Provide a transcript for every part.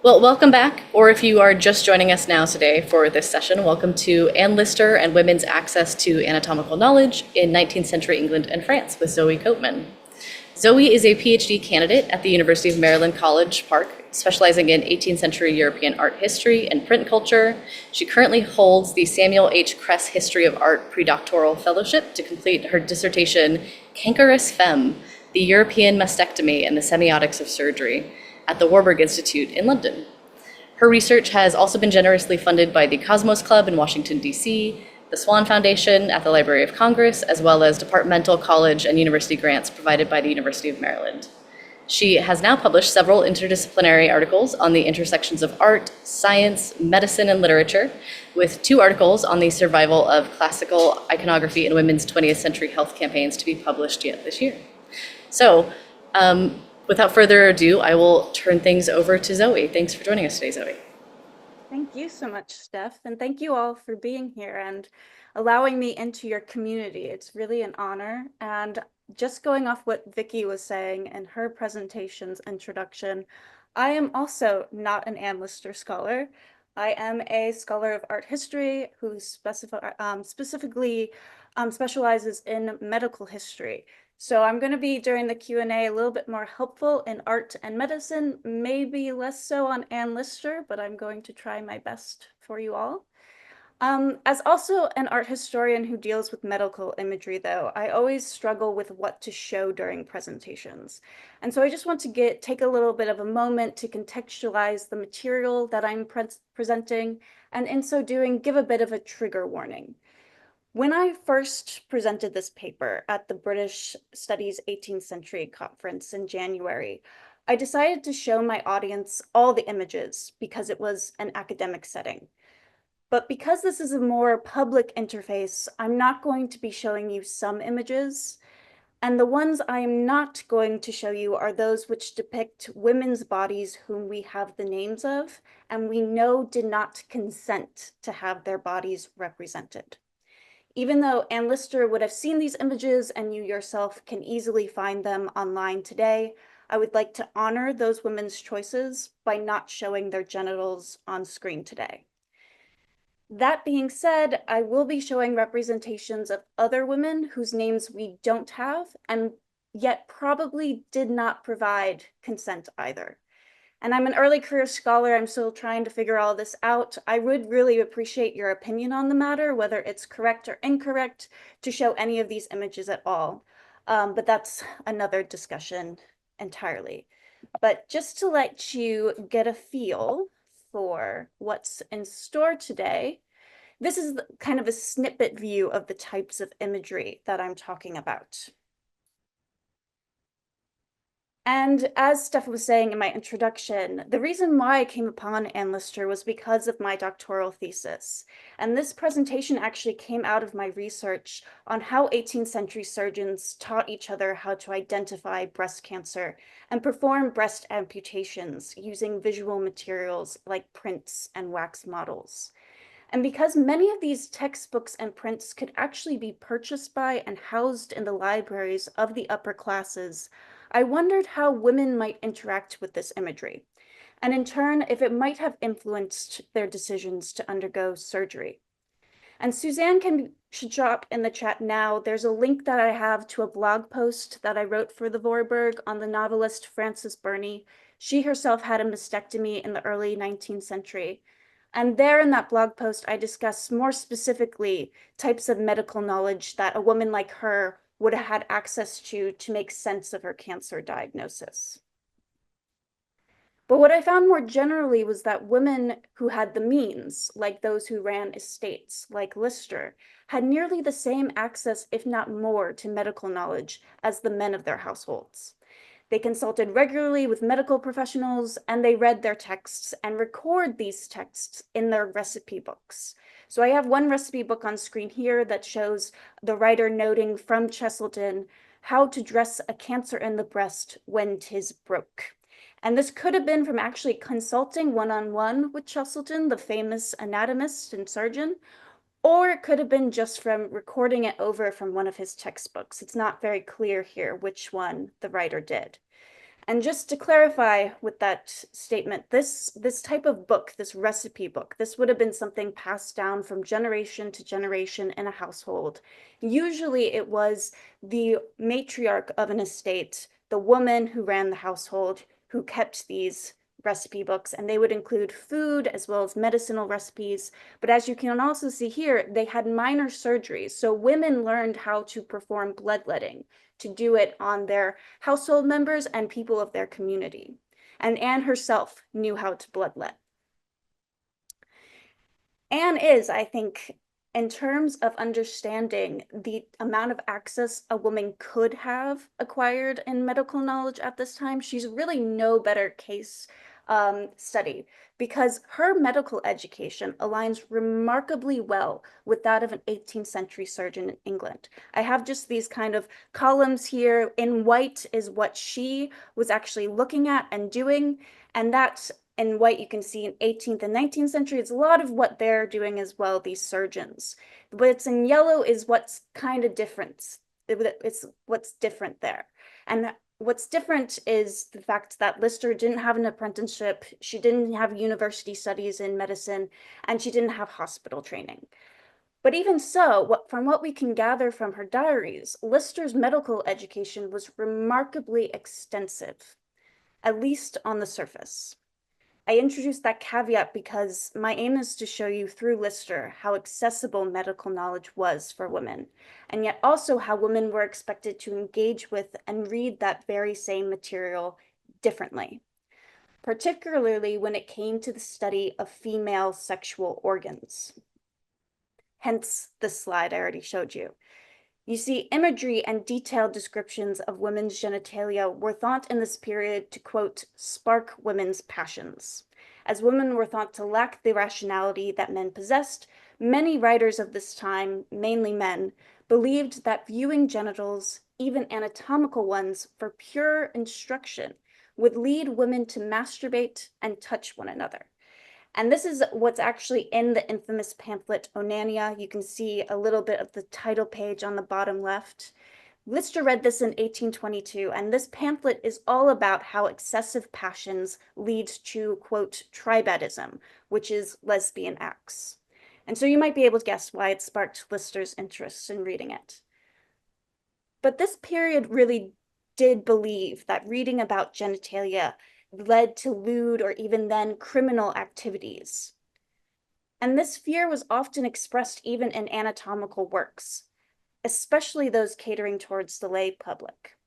Well, welcome back, or if you are just joining us now today for this session, welcome to Anne Lister and Women's Access to Anatomical Knowledge in 19th-Century England and France with Zoe Coatman. Zoe is a PhD candidate at the University of Maryland College Park, specializing in 18th-century European art history and print culture. She currently holds the Samuel H. Kress History of Art Predoctoral Fellowship to complete her dissertation, Cankerous Femme, the European Mastectomy and the Semiotics of Surgery, at the Warburg Institute in London. Her research has also been generously funded by the Cosmos Club in Washington, D.C., the Swan Foundation at the Library of Congress, as well as departmental, college, and university grants provided by the University of Maryland. She has now published several interdisciplinary articles on the intersections of art, science, medicine, and literature, with 2 articles on the survival of classical iconography in women's 20th century health campaigns to be published yet this year. So, without further ado, I will turn things over to Zoe. Thanks for joining us today, Zoe. Thank you so much, Steph, and thank you all for being here and allowing me into your community. It's really an honor. And just going off what Vicky was saying in her presentation's introduction, I am also not an Anne Lister scholar. I am a scholar of art history who specifically specializes in medical history. So I'm going to be, during the Q&A, a little bit more helpful in art and medicine, maybe less so on Anne Lister, but I'm going to try my best for you all. As also an art historian who deals with medical imagery, though, I always struggle with what to show during presentations. And so I just want to take a little bit of a moment to contextualize the material that I'm presenting, and in so doing, give a bit of a trigger warning. When I first presented this paper at the British Studies 18th Century conference in January, I decided to show my audience all the images because it was an academic setting. But because this is a more public interface, I'm not going to be showing you some images. And the ones I am not going to show you are those which depict women's bodies whom we have the names of, and we know did not consent to have their bodies represented. Even though Anne Lister would have seen these images and you yourself can easily find them online today, I would like to honor those women's choices by not showing their genitals on screen today. That being said, I will be showing representations of other women whose names we don't have and yet probably did not provide consent either. And I'm an early career scholar. I'm still trying to figure all this out. I would really appreciate your opinion on the matter, whether it's correct or incorrect to show any of these images at all. But that's another discussion entirely. But just to let you get a feel for what's in store today, this is kind of a snippet view of the types of imagery that I'm talking about. And as Steph was saying in my introduction, the reason why I came upon Anne Lister was because of my doctoral thesis. And this presentation actually came out of my research on how 18th century surgeons taught each other how to identify breast cancer and perform breast amputations using visual materials like prints and wax models. And because many of these textbooks and prints could actually be purchased by and housed in the libraries of the upper classes, I wondered how women might interact with this imagery, and in turn, if it might have influenced their decisions to undergo surgery. And Suzanne should drop in the chat now. There's a link that I have to a blog post that I wrote for the Warburg on the novelist Frances Burney. She herself had a mastectomy in the early 19th century. And there in that blog post, I discuss more specifically types of medical knowledge that a woman like her would have had access to make sense of her cancer diagnosis. But what I found more generally was that women who had the means, like those who ran estates, like Lister, had nearly the same access, if not more, to medical knowledge as the men of their households. They consulted regularly with medical professionals, and they read their texts and record these texts in their recipe books. So I have one recipe book on screen here that shows the writer noting from Cheselden how to dress a cancer in the breast when 'tis broke. And this could have been from actually consulting one-on-one with Cheselden, the famous anatomist and surgeon, or it could have been just from recording it over from one of his textbooks. It's not very clear here which one the writer did. And just to clarify with that statement, this type of book, this recipe book, this would have been something passed down from generation to generation in a household. Usually it was the matriarch of an estate, the woman who ran the household, who kept these recipe books, and they would include food as well as medicinal recipes. But as you can also see here, they had minor surgeries. So women learned how to perform bloodletting, to do it on their household members and people of their community. And Anne herself knew how to bloodlet. Anne is, I think, in terms of understanding the amount of access a woman could have acquired in medical knowledge at this time, she's really no better case study, because her medical education aligns remarkably well with that of an 18th century surgeon in England. I have just these kind of columns here. In white is what she was actually looking at and doing, and that's in white you can see in 18th and 19th century. It's a lot of what they're doing as well, these surgeons. What's in yellow is what's kind of different. It's what's different there. And what's different is the fact that Lister didn't have an apprenticeship, she didn't have university studies in medicine, and she didn't have hospital training. But even so, from what we can gather from her diaries, Lister's medical education was remarkably extensive, at least on the surface. I introduced that caveat because my aim is to show you through Lister how accessible medical knowledge was for women, and yet also how women were expected to engage with and read that very same material differently, particularly when it came to the study of female sexual organs. Hence the slide I already showed you. You see, imagery and detailed descriptions of women's genitalia were thought in this period to, quote, spark women's passions. As women were thought to lack the rationality that men possessed, many writers of this time, mainly men, believed that viewing genitals, even anatomical ones, for pure instruction would lead women to masturbate and touch one another. And this is what's actually in the infamous pamphlet Onania. You can see a little bit of the title page on the bottom left. Lister read this in 1822, and this pamphlet is all about how excessive passions lead to, quote, tribadism, which is lesbian acts. And so you might be able to guess why it sparked Lister's interest in reading it. But this period really did believe that reading about genitalia led to lewd or even then criminal activities. And this fear was often expressed even in anatomical works, especially those catering towards the lay public.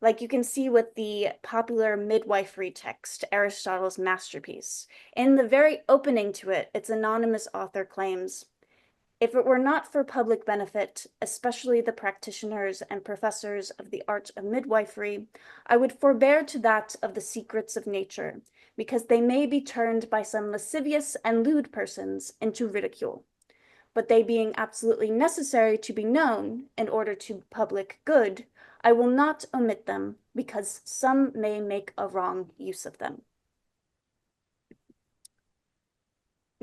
Like you can see with the popular midwifery text, Aristotle's masterpiece. In the very opening to it, its anonymous author claims, if it were not for public benefit, especially the practitioners and professors of the art of midwifery, I would forbear to that of the secrets of nature, because they may be turned by some lascivious and lewd persons into ridicule. But they being absolutely necessary to be known in order to public good, I will not omit them, because some may make a wrong use of them.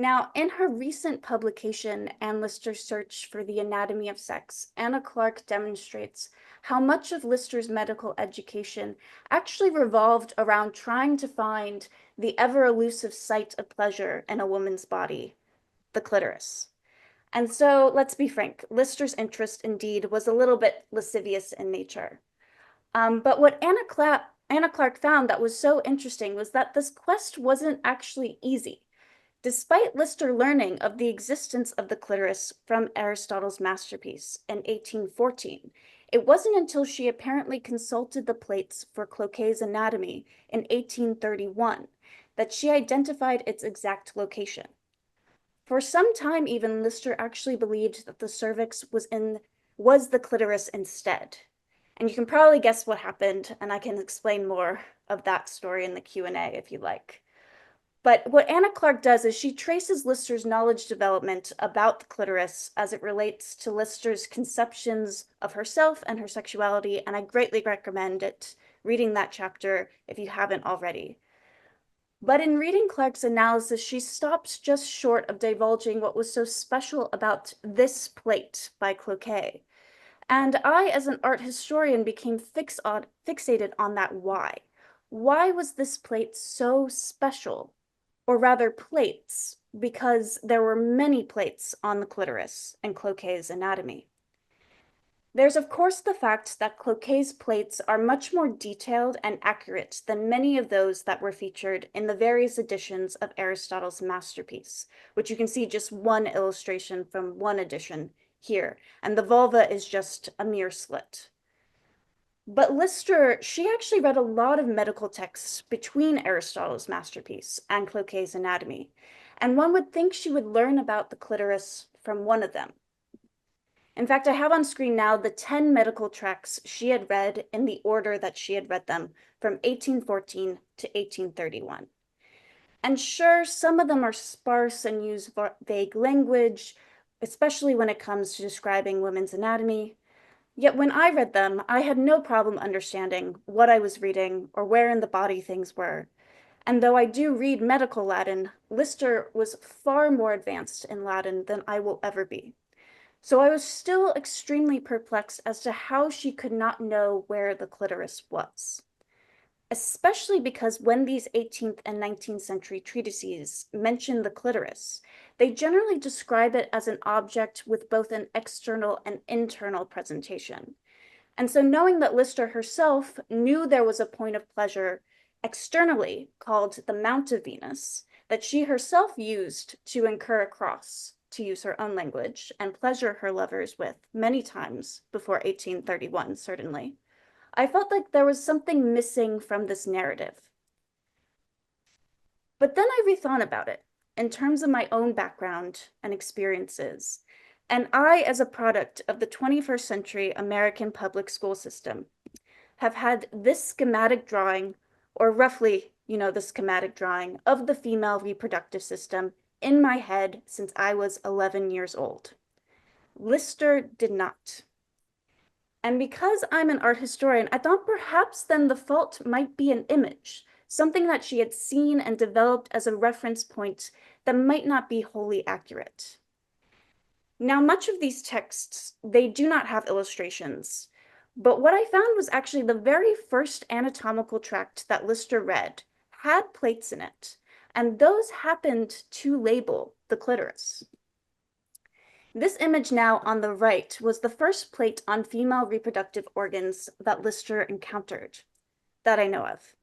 Now, in her recent publication, Anne Lister's Search for the Anatomy of Sex, Anna Clark demonstrates how much of Lister's medical education actually revolved around trying to find the ever-elusive site of pleasure in a woman's body, the clitoris. And so, let's be frank, Lister's interest indeed was a little bit lascivious in nature. But what Anna Clark found that was so interesting was that this quest wasn't actually easy. Despite Lister learning of the existence of the clitoris from Aristotle's masterpiece in 1814, it wasn't until she apparently consulted the plates for Cloquet's anatomy in 1831 that she identified its exact location. For some time even, Lister actually believed that the cervix was the clitoris instead. And you can probably guess what happened, and I can explain more of that story in the Q&A if you like. But what Anna Clark does is she traces Lister's knowledge development about the clitoris as it relates to Lister's conceptions of herself and her sexuality, and I greatly recommend reading that chapter if you haven't already. But in reading Clark's analysis, she stops just short of divulging what was so special about this plate by Cloquet. And I, as an art historian, became fixated on that why. Why was this plate so special? Or rather, plates, because there were many plates on the clitoris in Cloquet's anatomy. There's of course the fact that Cloquet's plates are much more detailed and accurate than many of those that were featured in the various editions of Aristotle's masterpiece, which you can see just one illustration from one edition here, and the vulva is just a mere slit. But Lister, she actually read a lot of medical texts between Aristotle's masterpiece and Cloquet's anatomy, and one would think she would learn about the clitoris from one of them. In fact, I have on screen now the 10 medical tracts she had read in the order that she had read them from 1814 to 1831. And sure, some of them are sparse and use vague language, especially when it comes to describing women's anatomy. Yet when I read them, I had no problem understanding what I was reading or where in the body things were. And though I do read medical Latin, Lister was far more advanced in Latin than I will ever be. So I was still extremely perplexed as to how she could not know where the clitoris was. Especially because when these 18th and 19th century treatises mention the clitoris, they generally describe it as an object with both an external and internal presentation. And so knowing that Lister herself knew there was a point of pleasure externally called the Mount of Venus that she herself used to incur a cross, to use her own language, and pleasure her lovers with many times before 1831, certainly, I felt like there was something missing from this narrative. But then I rethought about it in terms of my own background and experiences. And I, as a product of the 21st century American public school system, have had this schematic drawing, or roughly, the schematic drawing of the female reproductive system in my head since I was 11 years old. Lister did not. And because I'm an art historian, I thought perhaps then the fault might be an image, something that she had seen and developed as a reference point that might not be wholly accurate. Now, much of these texts, they do not have illustrations, but what I found was actually the very first anatomical tract that Lister read had plates in it, and those happened to label the clitoris. This image now on the right was the first plate on female reproductive organs that Lister encountered, that I know of.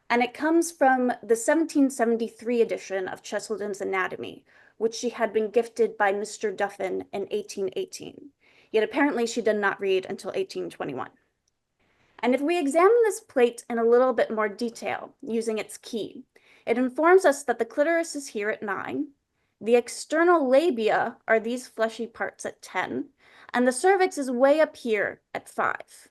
And it comes from the 1773 edition of Cheselden's Anatomy, which she had been gifted by Mr. Duffin in 1818. Yet apparently she did not read until 1821. And if we examine this plate in a little bit more detail, using its key, it informs us that the clitoris is here at 9, the external labia are these fleshy parts at 10, and the cervix is way up here at 5.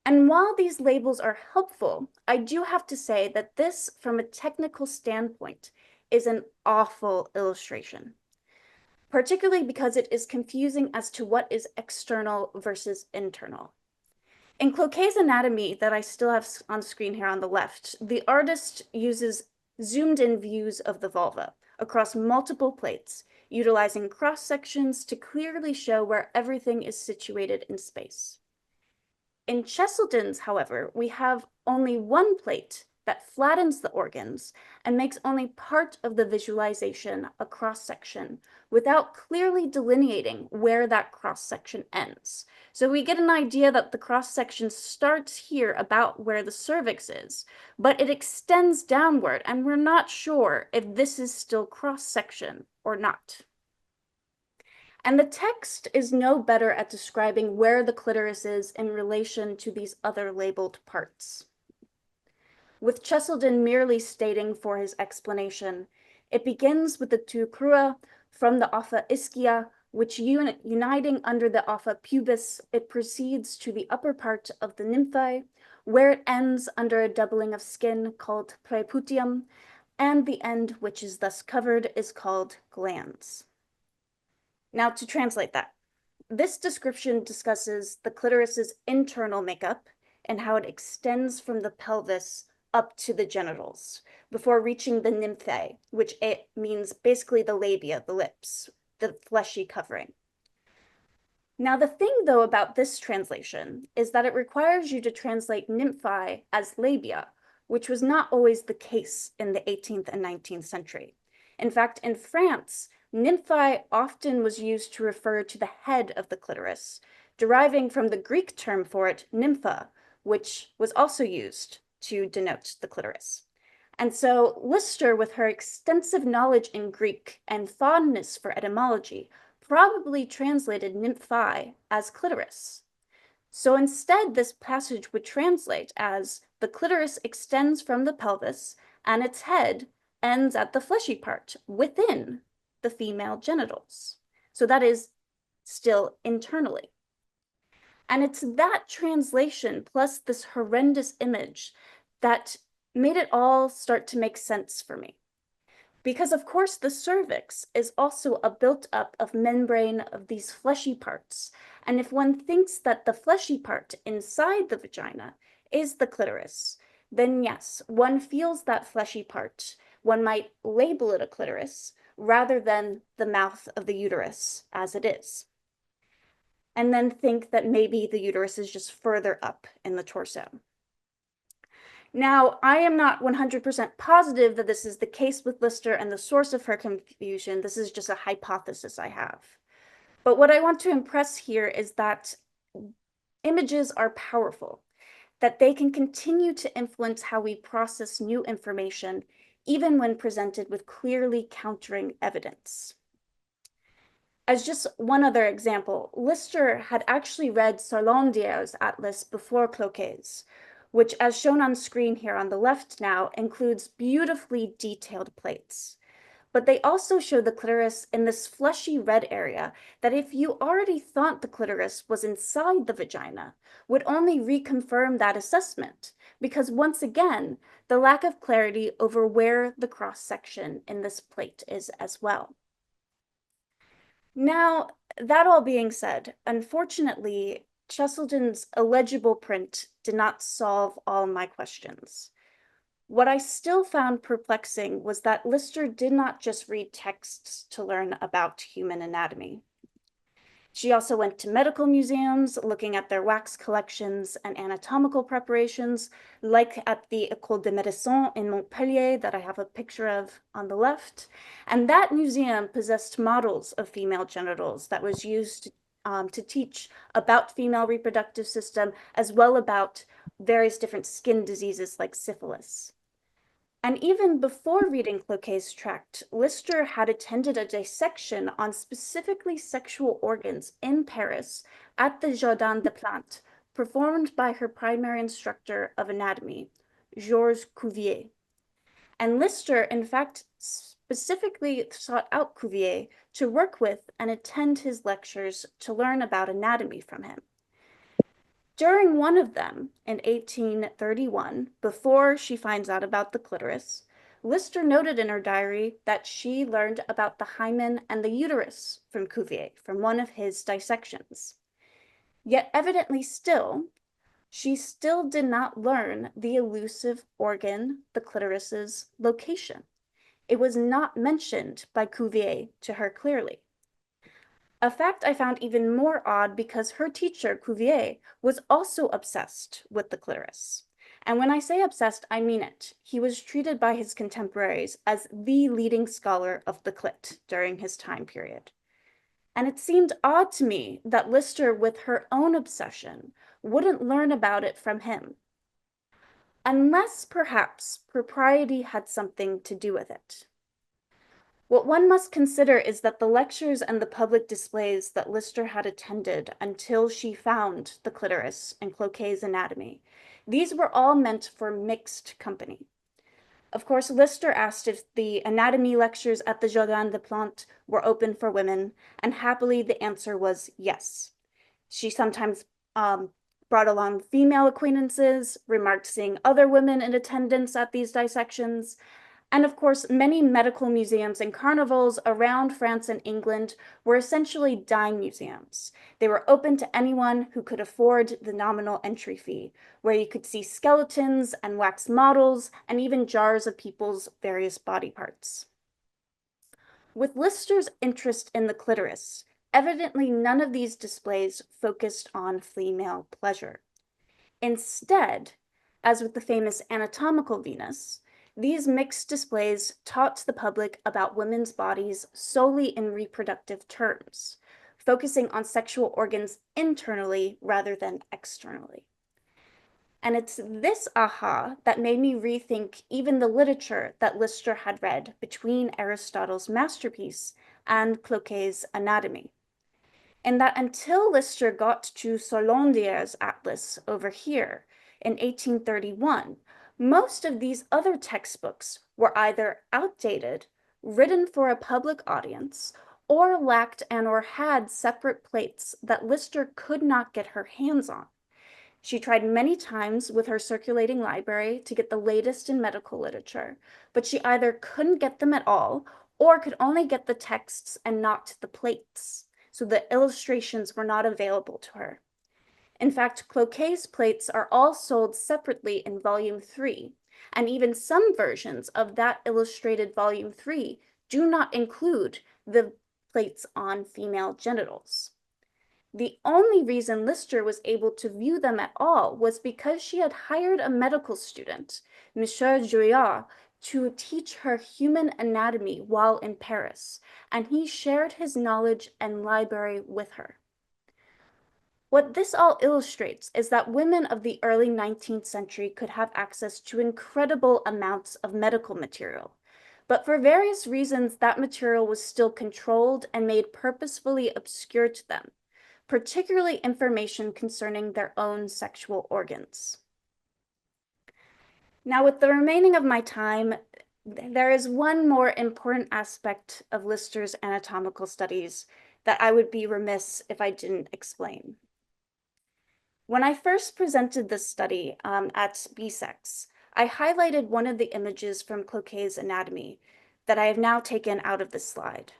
And while these labels are helpful, I do have to say that this, from a technical standpoint, is an awful illustration, particularly because it is confusing as to what is external versus internal. In Cloquet's anatomy that I still have on screen here on the left, the artist uses zoomed in views of the vulva across multiple plates, utilizing cross sections to clearly show where everything is situated in space. In Cheselden's, however, we have only one plate that flattens the organs and makes only part of the visualization a cross-section without clearly delineating where that cross-section ends. So we get an idea that the cross-section starts here about where the cervix is, but it extends downward, and we're not sure if this is still cross-section or not. And the text is no better at describing where the clitoris is in relation to these other labeled parts. With Cheselden merely stating for his explanation, it begins with the tu crua from the offa ischia, which uniting under the offa pubis, it proceeds to the upper part of the nymphae, where it ends under a doubling of skin called praeputium, and the end, which is thus covered, is called glans. Now, to translate that, this description discusses the clitoris's internal makeup and how it extends from the pelvis up to the genitals before reaching the nymphae, which it means basically the labia, the lips, the fleshy covering. Now, the thing, though, about this translation is that it requires you to translate nymphae as labia, which was not always the case in the 18th and 19th century. In fact, in France, nymphae often was used to refer to the head of the clitoris, deriving from the Greek term for it, nympha, which was also used to denote the clitoris. And so Lister, with her extensive knowledge in Greek and fondness for etymology, probably translated nymphae as clitoris. So instead, this passage would translate as the clitoris extends from the pelvis and its head ends at the fleshy part within the female genitals. So that is still internally. And it's that translation plus this horrendous image that made it all start to make sense for me. Because of course the cervix is also a built-up of membrane of these fleshy parts. And if one thinks that the fleshy part inside the vagina is the clitoris, then yes, one feels that fleshy part. One might label it a clitoris rather than the mouth of the uterus as it is. And then think that maybe the uterus is just further up in the torso. Now, I am not 100% positive that this is the case with Lister and the source of her confusion. This is just a hypothesis I have. But what I want to impress here is that images are powerful, that they can continue to influence how we process new information, even when presented with clearly countering evidence. As just one other example, Lister had actually read Sarlandier's atlas before Cloquet's, which, as shown on screen here on the left now, includes beautifully detailed plates. But they also show the clitoris in this fleshy red area that, if you already thought the clitoris was inside the vagina, would only reconfirm that assessment, because once again, the lack of clarity over where the cross-section in this plate is as well. Now, that all being said, unfortunately, Cheselden's illegible print did not solve all my questions. What I still found perplexing was that Lister did not just read texts to learn about human anatomy. She also went to medical museums, looking at their wax collections and anatomical preparations, like at the École de Médecine in Montpellier that I have a picture of on the left. And that museum possessed models of female genitals that was used to teach about female reproductive system, as well about various different skin diseases like syphilis. And even before reading Cloquet's tract, Lister had attended a dissection on specifically sexual organs in Paris at the Jardin des Plantes, performed by her primary instructor of anatomy, Georges Cuvier. And Lister, in fact, specifically sought out Cuvier to work with and attend his lectures to learn about anatomy from him. During one of them, in 1831, before she finds out about the clitoris, Lister noted in her diary that she learned about the hymen and the uterus from Cuvier, from one of his dissections. Yet evidently she still did not learn the elusive organ, the clitoris's location. It was not mentioned by Cuvier to her clearly. A fact I found even more odd because her teacher, Cuvier, was also obsessed with the clitoris. And when I say obsessed, I mean it. He was treated by his contemporaries as the leading scholar of the clit during his time period. And it seemed odd to me that Lister, with her own obsession, wouldn't learn about it from him. Unless, perhaps, propriety had something to do with it. What one must consider is that the lectures and the public displays that Lister had attended until she found the clitoris in Cloquet's anatomy, these were all meant for mixed company. Of course, Lister asked if the anatomy lectures at the Jardin des Plantes were open for women, and happily the answer was yes. She sometimes brought along female acquaintances, remarked seeing other women in attendance at these dissections, and of course, many medical museums and carnivals around France and England were essentially dime museums. They were open to anyone who could afford the nominal entry fee, where you could see skeletons and wax models and even jars of people's various body parts. With Lister's interest in the clitoris, Evidently, none of these displays focused on female pleasure. Instead, as with the famous Anatomical Venus, these mixed displays taught the public about women's bodies solely in reproductive terms, focusing on sexual organs internally rather than externally. And it's this aha that made me rethink even the literature that Lister had read between Aristotle's masterpiece and Cloquet's Anatomy. And that until Lister got to Solondier's atlas over here in 1831, most of these other textbooks were either outdated, written for a public audience, or lacked and or had separate plates that Lister could not get her hands on. She tried many times with her circulating library to get the latest in medical literature, but she either couldn't get them at all or could only get the texts and not the plates, so the illustrations were not available to her. In fact, Cloquet's plates are all sold separately in Volume 3, and even some versions of that illustrated Volume 3 do not include the plates on female genitals. The only reason Lister was able to view them at all was because she had hired a medical student, Monsieur Juillard, to teach her human anatomy while in Paris, and he shared his knowledge and library with her. What this all illustrates is that women of the early 19th century could have access to incredible amounts of medical material. But for various reasons, that material was still controlled and made purposefully obscure to them, particularly information concerning their own sexual organs. Now, with the remaining of my time, there is one more important aspect of Lister's anatomical studies that I would be remiss if I didn't explain. When I first presented this study at BSEX, I highlighted one of the images from Cloquet's Anatomy that I have now taken out of this slide.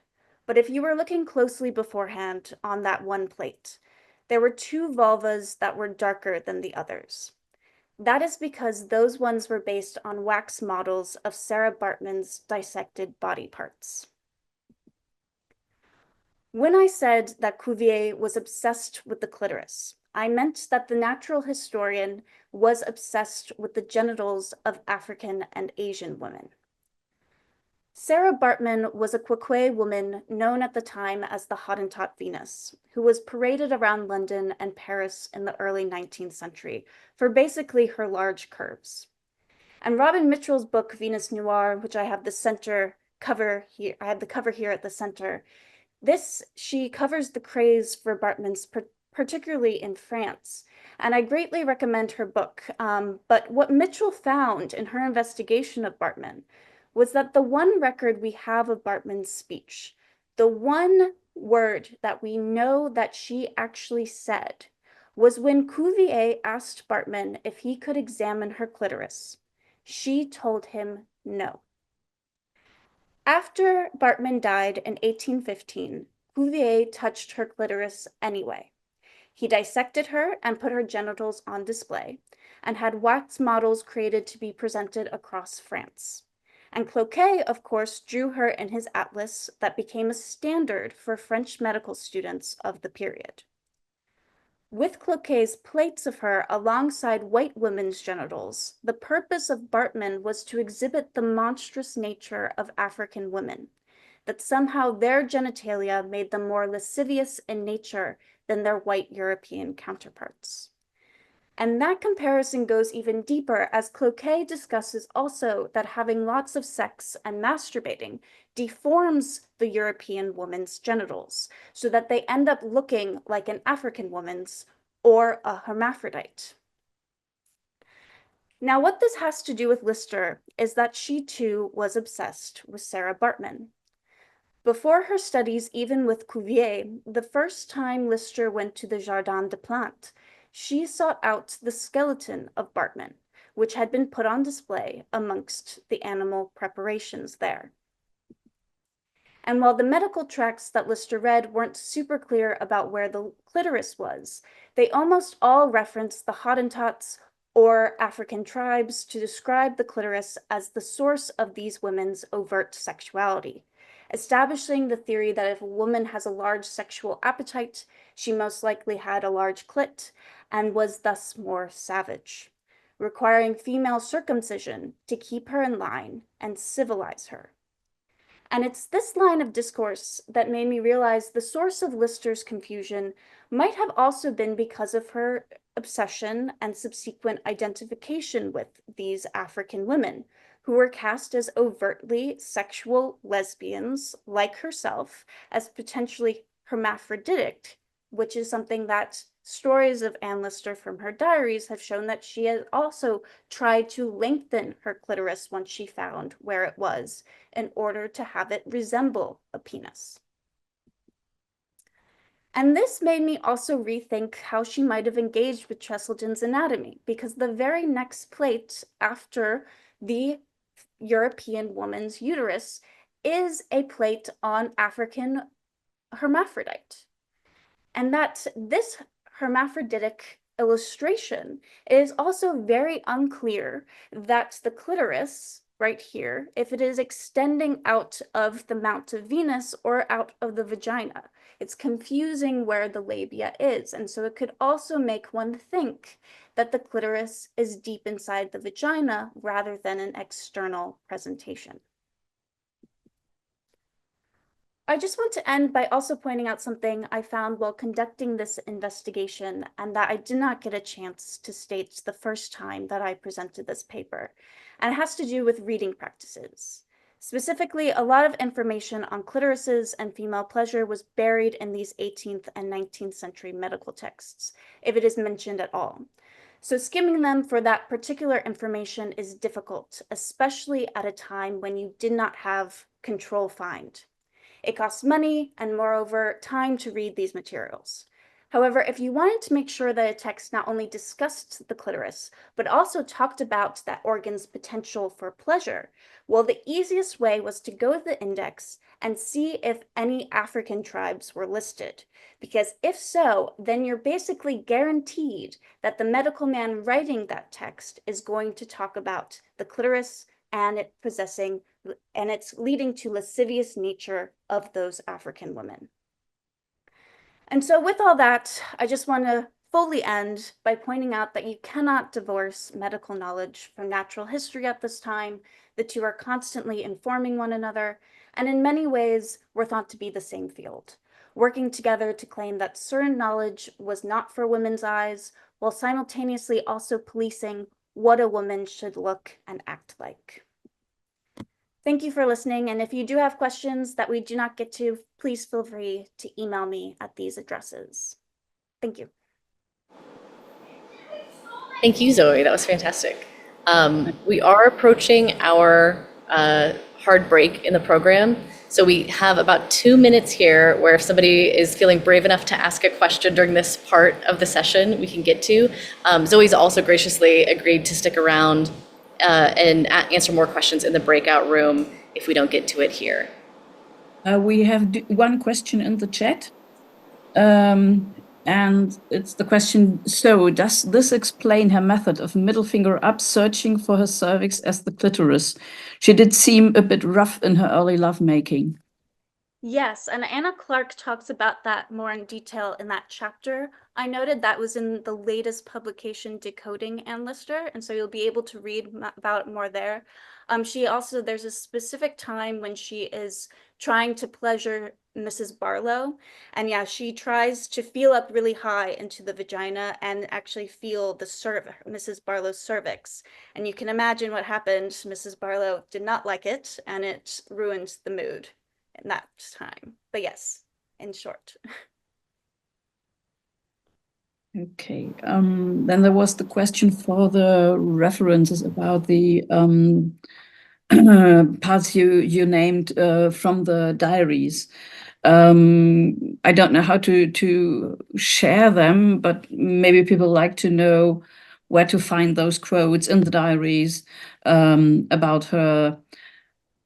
But if you were looking closely beforehand on that one plate, there were two vulvas that were darker than the others. That is because those ones were based on wax models of Sarah Bartman's dissected body parts. When I said that Cuvier was obsessed with the clitoris, I meant that the natural historian was obsessed with the genitals of African and Asian women. Sarah Bartman was a Queque woman known at the time as the Hottentot Venus, who was paraded around London and Paris in the early 19th century for basically her large curves. And Robin Mitchell's book, Venus Noire, which I have the cover here at the center, she covers the craze for Bartman's, particularly in France. And I greatly recommend her book. But what Mitchell found in her investigation of Bartman was that the one record we have of Bartman's speech, the one word that we know that she actually said, was when Cuvier asked Bartman if he could examine her clitoris. She told him no. After Bartman died in 1815, Cuvier touched her clitoris anyway. He dissected her and put her genitals on display, and had wax models created to be presented across France. And Cloquet, of course, drew her in his atlas that became a standard for French medical students of the period. With Cloquet's plates of her alongside white women's genitals, the purpose of Bartman was to exhibit the monstrous nature of African women, that somehow their genitalia made them more lascivious in nature than their white European counterparts. And that comparison goes even deeper, as Cloquet discusses also that having lots of sex and masturbating deforms the European woman's genitals, so that they end up looking like an African woman's or a hermaphrodite. Now, what this has to do with Lister is that she too was obsessed with Sarah Bartman. Before her studies, even with Cuvier, the first time Lister went to the Jardin des Plantes, she sought out the skeleton of Bartman, which had been put on display amongst the animal preparations there. And while the medical tracts that Lister read weren't super clear about where the clitoris was, they almost all referenced the Hottentots or African tribes to describe the clitoris as the source of these women's overt sexuality, establishing the theory that if a woman has a large sexual appetite, she most likely had a large clit and was thus more savage, requiring female circumcision to keep her in line and civilize her. And it's this line of discourse that made me realize the source of Lister's confusion might have also been because of her obsession and subsequent identification with these African women, who were cast as overtly sexual lesbians like herself, as potentially hermaphroditic, which is something that stories of Anne Lister from her diaries have shown that she had also tried to lengthen her clitoris once she found where it was in order to have it resemble a penis. And this made me also rethink how she might have engaged with Cheselden's anatomy, because the very next plate after the European woman's uterus is a plate on African hermaphrodite. And that this hermaphroditic illustration is also very unclear that the clitoris right here, if it is extending out of the mount of Venus or out of the vagina. It's confusing where the labia is. And so it could also make one think that the clitoris is deep inside the vagina rather than an external presentation. I just want to end by also pointing out something I found while conducting this investigation and that I did not get a chance to state the first time that I presented this paper, and it has to do with reading practices. Specifically, a lot of information on clitorises and female pleasure was buried in these 18th and 19th century medical texts, if it is mentioned at all. So skimming them for that particular information is difficult, especially at a time when you did not have control find. It costs money and, moreover, time to read these materials. However, if you wanted to make sure that a text not only discussed the clitoris, but also talked about that organ's potential for pleasure, well, the easiest way was to go to the index and see if any African tribes were listed. Because if so, then you're basically guaranteed that the medical man writing that text is going to talk about the clitoris and it possessing, and it's leading to lascivious nature of those African women. And so with all that, I just want to fully end by pointing out that you cannot divorce medical knowledge from natural history at this time. The two are constantly informing one another, and in many ways were thought to be the same field, working together to claim that certain knowledge was not for women's eyes, while simultaneously also policing what a woman should look and act like. Thank you for listening, and if you do have questions that we do not get to, please feel free to email me at these addresses. Thank you. Thank you, Zoe. That was fantastic. We are approaching our hard break in the program. So we have about 2 minutes here where if somebody is feeling brave enough to ask a question during this part of the session, we can get to. Zoe's also graciously agreed to stick around and answer more questions in the breakout room if we don't get to it here. We have one question in the chat. And it's the question, so does this explain her method of middle finger up searching for her cervix as the clitoris? She did seem a bit rough in her early lovemaking. Yes, and Anna Clark talks about that more in detail in that chapter. I noted that was in the latest publication, Decoding Anne Lister, and so you'll be able to read about it more there. There's a specific time when she is trying to pleasure Mrs. Barlow, and yeah, she tries to feel up really high into the vagina and actually feel the Mrs. Barlow's cervix. And you can imagine what happened. Mrs. Barlow did not like it, and it ruined the mood in that time. But yes, in short. Okay, then there was the question for the references about the parts you named from the diaries. I don't know how to share them, but maybe people like to know where to find those quotes in the diaries about her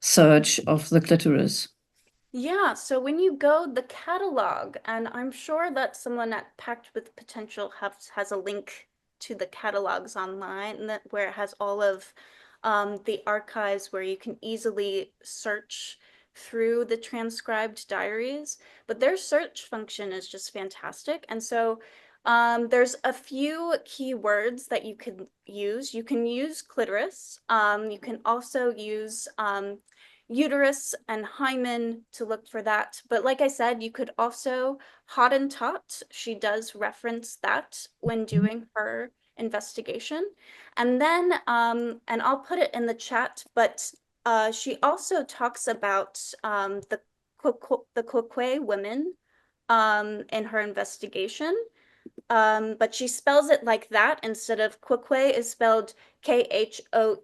search of the clitoris. Yeah, so when you go the catalog, and I'm sure that someone at Packed with Potential has a link to the catalogs online where it has all of the archives where you can easily search through the transcribed diaries, but their search function is just fantastic. And so there's a few key words that you could use. You can use clitoris. You can also use uterus and hymen to look for that. But like I said, you could also Hottentot. She does reference that when doing her investigation. And then, and I'll put it in the chat, but she also talks about the Quoque women in her investigation. But she spells it like that instead of Quoque is spelled Khoe,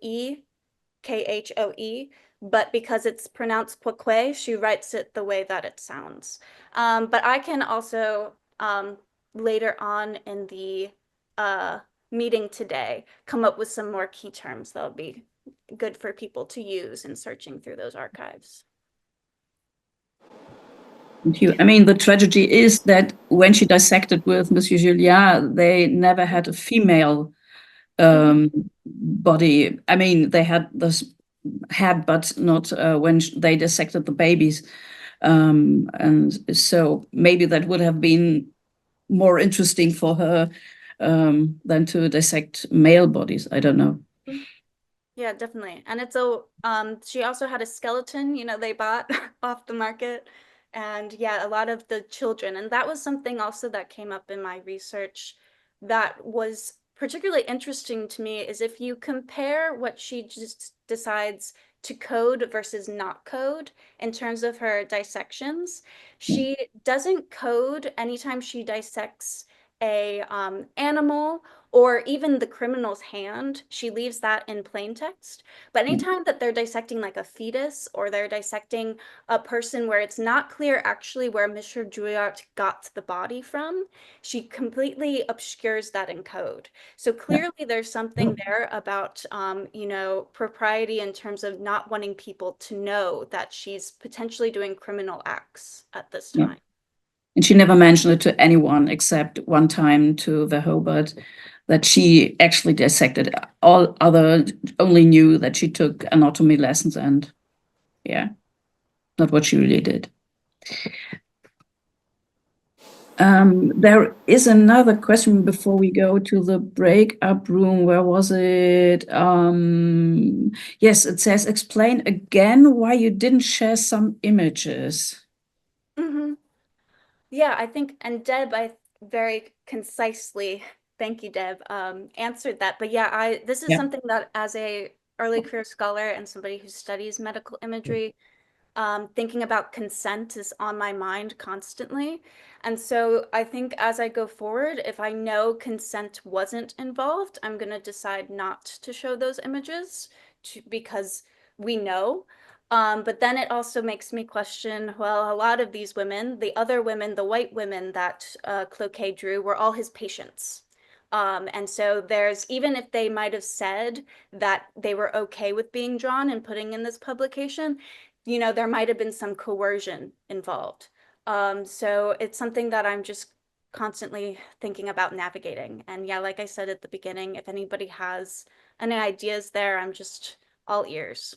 Khoe, but because it's pronounced Quoque, she writes it the way that it sounds. But I can also later on in the meeting today come up with some more key terms that'll be good for people to use in searching through those archives. Thank you. I mean, the tragedy is that when she dissected with Monsieur Julliard, they never had a female body. I mean, they had this head, but not when they dissected the babies. And so maybe that would have been more interesting for her than to dissect male bodies. I don't know. Yeah, definitely. And it's she also had a skeleton, they bought off the market. And yeah, a lot of the children. And that was something also that came up in my research that was particularly interesting to me is if you compare what she just decides to code versus not code in terms of her dissections, she doesn't code anytime she dissects a animal or even the criminal's hand. She leaves that in plain text. But anytime that they're dissecting like a fetus or they're dissecting a person where it's not clear actually where Mr. Julliard got the body from, she completely obscures that in code. So clearly there's something there about, propriety in terms of not wanting people to know that she's potentially doing criminal acts at this time. And she never mentioned it to anyone except one time to the Hobart that she actually dissected. All other only knew that she took anatomy lessons and not what she really did. There is another question before we go to the breakup room. Where was it? Yes, it says, explain again why you didn't share some images. Yeah, I think, and Deb, I very concisely, thank you, Deb, answered that. But yeah, this is something that as a early career scholar and somebody who studies medical imagery, thinking about consent is on my mind constantly. And so I think as I go forward, if I know consent wasn't involved, I'm going to decide not to show those images because we know. But then it also makes me question, well, a lot of these women, the other women, the white women that Cloquet drew were all his patients. And so there's, even if they might have said that they were okay with being drawn and putting in this publication, there might have been some coercion involved. So it's something that I'm just constantly thinking about navigating. And yeah, like I said at the beginning, if anybody has any ideas there, I'm just all ears.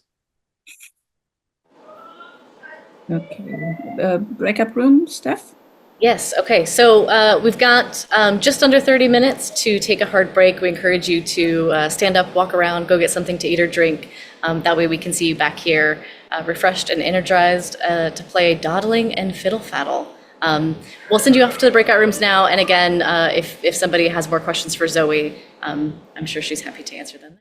Okay. Breakup room, Steph? Yes, okay. So we've got just under 30 minutes to take a hard break. We encourage you to stand up, walk around, go get something to eat or drink. That way we can see you back here refreshed and energized to play Dawdling and Fiddle Faddle. We'll send you off to the breakout rooms now. And again, if somebody has more questions for Zoe, I'm sure she's happy to answer them.